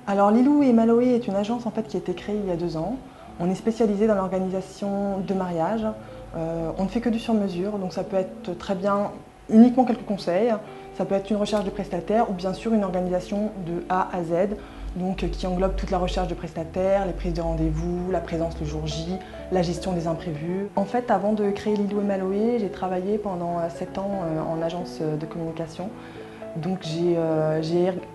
Alors Lilou et Maloé est une agence en fait, qui a été créée il y a 2 ans. On est spécialisé dans l'organisation de mariages. On ne fait que du sur-mesure, donc ça peut être très bien uniquement quelques conseils. Ça peut être une recherche de prestataires ou bien sûr une organisation de A à Z, donc qui englobe toute la recherche de prestataires, les prises de rendez-vous, la présence le jour J, la gestion des imprévus. En fait, avant de créer Lilou et Maloé, j'ai travaillé pendant 7 ans en agence de communication. Donc j'ai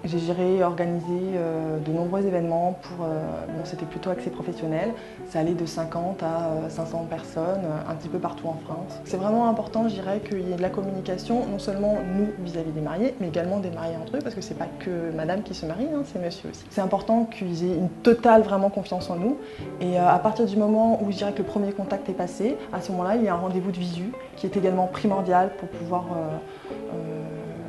géré et organisé de nombreux événements pour, bon, c'était plutôt axé professionnel. Ça allait de 50 à 500 personnes, un petit peu partout en France. C'est vraiment important, je dirais, qu'il y ait de la communication, non seulement nous vis-à-vis des mariés, mais également des mariés entre eux, parce que c'est pas que madame qui se marie, hein, c'est monsieur aussi. C'est important qu'ils aient une totale vraiment confiance en nous. Et à partir du moment où je dirais que le premier contact est passé, à ce moment-là, il y a un rendez-vous de visu qui est également primordial pour pouvoir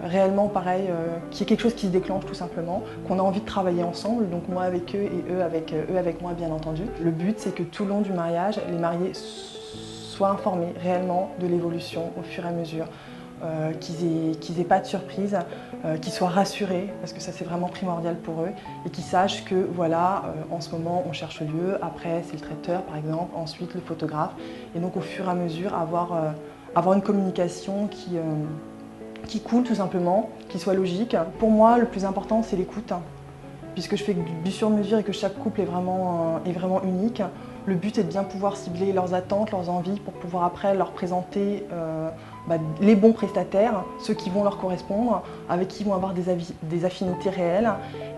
réellement pareil, qu'il y ait quelque chose qui se déclenche tout simplement, qu'on a envie de travailler ensemble, donc moi avec eux et eux avec moi bien entendu. Le but c'est que tout le long du mariage, les mariés soient informés réellement de l'évolution au fur et à mesure, qu'ils aient pas de surprise, qu'ils soient rassurés, parce que ça c'est vraiment primordial pour eux, et qu'ils sachent que voilà, en ce moment on cherche le lieu, après c'est le traiteur par exemple, ensuite le photographe, et donc au fur et à mesure avoir une communication qui coule tout simplement, qui soit logique. Pour moi, le plus important, c'est l'écoute, puisque je fais du sur-mesure et que chaque couple est vraiment unique. Le but est de bien pouvoir cibler leurs attentes, leurs envies, pour pouvoir après leur présenter les bons prestataires, ceux qui vont leur correspondre, avec qui ils vont avoir des affinités réelles,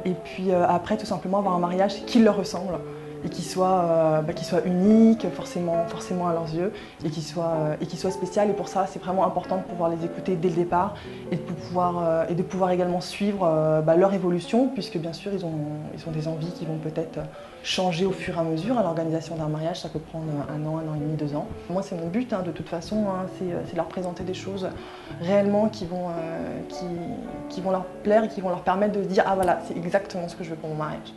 et puis après tout simplement avoir un mariage qui leur ressemble et qui soit unique, forcément à leurs yeux, et qui soit spécial. Et pour ça, c'est vraiment important de pouvoir les écouter dès le départ et de pouvoir également suivre leur évolution, puisque bien sûr, ils ont des envies qui vont peut-être changer au fur et à mesure. L'organisation d'un mariage, ça peut prendre 1 an, 1 an et demi, 2 ans. Moi, c'est mon but, de toute façon, c'est de leur présenter des choses réellement qui vont leur plaire et qui vont leur permettre de se dire « Ah voilà, c'est exactement ce que je veux pour mon mariage ».